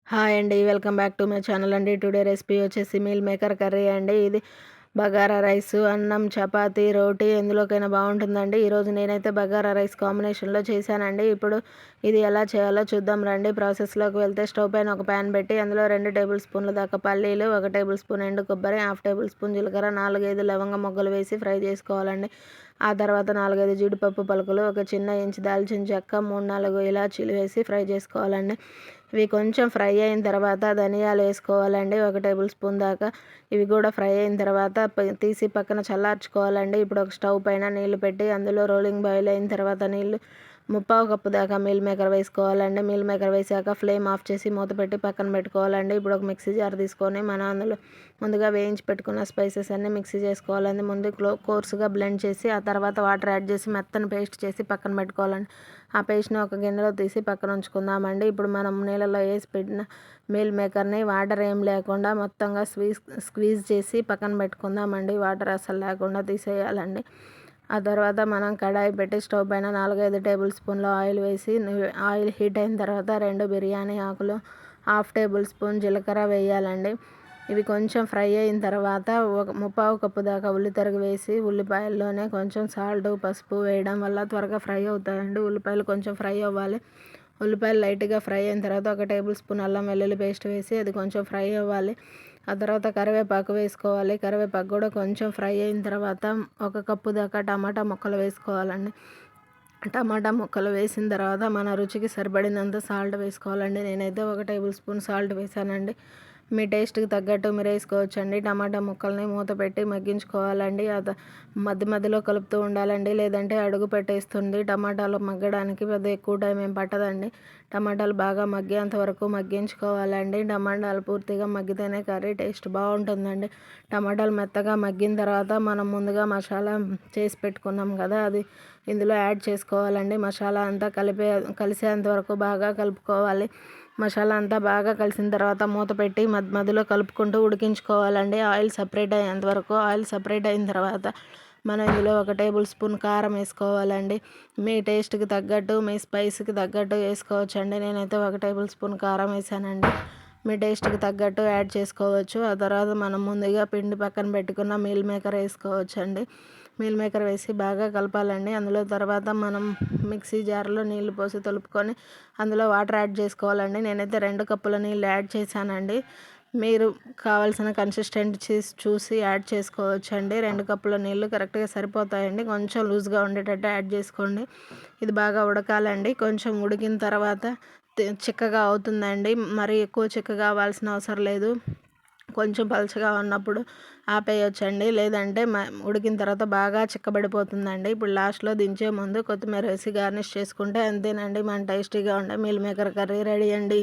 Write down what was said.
Hi అండి. Welcome back to my channel అండి. Today recipe వచ్చేసి మీల్ మేకర్ కర్రీ అండి. ఇది బగారా రైసు, అన్నం, చపాతీ, రోటీ ఎందులోకైనా బాగుంటుందండి. ఈరోజు నేనైతే బగారా రైస్ కాంబినేషన్లో చేశానండి. ఇప్పుడు ఇది ఎలా చేయాలో చూద్దాం రండి. ప్రాసెస్లోకి వెళ్తే స్టవ్ పైన ఒక ప్యాన్ పెట్టి అందులో 2 టేబుల్ స్పూన్ల దాకా పల్లీలు, 1 టేబుల్ స్పూన్ ఎండు కొబ్బరి, హాఫ్ టేబుల్ స్పూన్ జీలకర్ర, 4, 5 లవంగ మొగ్గలు వేసి ఫ్రై చేసుకోవాలండి. ఆ తర్వాత 4, 5 జీడిపప్పు పలుకులు, ఒక చిన్న ఇంచు దాల్చిన చెక్క, 3, 4 ఇలాచీలు వేసి ఫ్రై చేసుకోవాలండి. ఇవి కొంచెం ఫ్రై అయిన తర్వాత ధనియాలు వేసుకోవాలండి, 1 టేబుల్ స్పూన్ దాకా. ఇవి కూడా ఫ్రై అయిన తర్వాత తీసి పక్కన చల్లార్చుకోవాలండి. ఇప్పుడు ఒక స్టవ్ పైన నీళ్లు పెట్టి అందులో రోలింగ్ బాయిల్ అయిన తర్వాత నీళ్లు 3/4 కప్పు దాకా మీల్ మేకర్ వేసుకోవాలండి. మీల్ మేకర్ వేసాక ఫ్లేమ్ ఆఫ్ చేసి మూత పెట్టి పక్కన పెట్టుకోవాలండి. ఇప్పుడు ఒక మిక్సీ జార్ తీసుకొని మనం అందులో ముందుగా వేయించి పెట్టుకున్న స్పైసెస్ అన్నీ మిక్సీ చేసుకోవాలండి. ముందు కోర్సుగా బ్లెండ్ చేసి ఆ తర్వాత వాటర్ యాడ్ చేసి మెత్తని పేస్ట్ చేసి పక్కన పెట్టుకోవాలండి. ఆ పేస్ట్ని ఒక గిన్నెలో తీసి పక్కన ఉంచుకుందామండి. ఇప్పుడు మనం నీళ్ళలో వేసి పెట్టిన మీల్ మేకర్ని వాటర్ ఏం లేకుండా మొత్తంగా స్క్వీజ్ చేసి పక్కన పెట్టుకుందామండి. వాటర్ అసలు లేకుండా తీసేయాలండి. ఆ తర్వాత మనం కడాయి పెట్టి స్టవ్ పైన 4, 5 టేబుల్ స్పూన్ల ఆయిల్ వేసి ఆయిల్ హీట్ అయిన తర్వాత 2 బిర్యానీ ఆకులు, హాఫ్ టేబుల్ స్పూన్ జీలకర్ర వేయాలండి. ఇవి కొంచెం ఫ్రై అయిన తర్వాత ఒక 3/4 కప్పు దాకా ఉల్లితరుగు వేసి ఉల్లిపాయల్లోనే కొంచెం సాల్ట్, పసుపు వేయడం వల్ల త్వరగా ఫ్రై అవుతాయండి. ఉల్లిపాయలు కొంచెం ఫ్రై అవ్వాలి. ఉల్లిపాయలు లైట్గా ఫ్రై అయిన తర్వాత 1 టేబుల్ స్పూన్ అల్లం వెల్లుల్లి పేస్ట్ వేసి అది కొంచెం ఫ్రై అవ్వాలి. ఆ తర్వాత కరివేపాకు వేసుకోవాలి. కరివేపాకు కూడా కొంచెం ఫ్రై అయిన తర్వాత 1 కప్పు దాకా టమాటా ముక్కలు వేసుకోవాలండి. టమాటా ముక్కలు వేసిన తర్వాత మన రుచికి సరిపడినంత సాల్ట్ వేసుకోవాలండి. నేనైతే 1 టేబుల్ స్పూన్ సాల్ట్ వేసానండి. మీ టేస్ట్కి తగ్గట్టు మీరు వేసుకోవచ్చండి. టమాటా ముక్కల్ని మూత పెట్టి మగ్గించుకోవాలండి. మధ్య మధ్యలో కలుపుతూ ఉండాలండి, లేదంటే అడుగు పెట్టేస్తుంది. టమాటాలు మగ్గడానికి పెద్ద ఎక్కువ టైం ఏం పట్టదండి. టమాటాలు బాగా మగ్గేంత వరకు మగ్గించుకోవాలండి. టమాటాలు పూర్తిగా మగ్గితేనే కర్రీ టేస్ట్ బాగుంటుందండి. టమాటాలు మెత్తగా మగ్గిన తర్వాత మనం ముందుగా మసాలా చేసి పెట్టుకున్నాం కదా, అది ఇందులో యాడ్ చేసుకోవాలండి. మసాలా అంతా కలిసేంత వరకు బాగా కలుపుకోవాలి. మసాలా అంతా బాగా కలిసిన తర్వాత మూత పెట్టి మధ్యలో కలుపుకుంటూ ఉడికించుకోవాలండి. ఆయిల్ సపరేట్ అయ్యేంత వరకు. ఆయిల్ సపరేట్ అయిన తర్వాత మనం ఇందులో 1 టేబుల్ స్పూన్ కారం వేసుకోవాలండి. మీ టేస్ట్కి తగ్గట్టు, మీ స్పైస్కి తగ్గట్టు వేసుకోవచ్చండి. నేనైతే 1 టేబుల్ స్పూన్ కారం వేసానండి. మీ టేస్ట్కి తగ్గట్టు యాడ్ చేసుకోవచ్చు. ఆ తర్వాత మనం ముందుగా పిండి పక్కన పెట్టుకున్న మీల్ మేకర్ వేసుకోవచ్చండి. మీల్ మేకర్ వేసి బాగా కలపాలండి. అందులో తర్వాత మనం మిక్సీ జార్లో నీళ్లు పోసి తొలుపుకొని అందులో వాటర్ యాడ్ చేసుకోవాలండి. నేనైతే 2 కప్పుల నీళ్ళు యాడ్ చేశానండి. మీరు కావాల్సిన కన్సిస్టెన్సీ చూసి యాడ్ చేసుకోవచ్చండి. 2 కప్పుల నీళ్ళు కరెక్ట్గా సరిపోతాయండి. కొంచెం లూజ్గా ఉండేటట్టు యాడ్ చేసుకోండి. ఇది బాగా ఉడకాలండి. కొంచెం ఉడికిన తర్వాత చిక్కగా అవుతుందండి. మరి ఎక్కువ చిక్కగా అవ్వాల్సిన అవసరం లేదు. కొంచెం పలుచగా ఉన్నప్పుడు ఆపేయొచ్చండి, లేదంటే ఉడికిన తర్వాత బాగా చిక్కబడిపోతుందండి. ఇప్పుడు లాస్ట్లో దించే ముందు కొత్తిమీర వేసి గార్నిష్ చేసుకుంటే అంతేనండి, మన టేస్టీగా ఉండే మీల్ మేకర్ కర్రీ రెడీ అండి.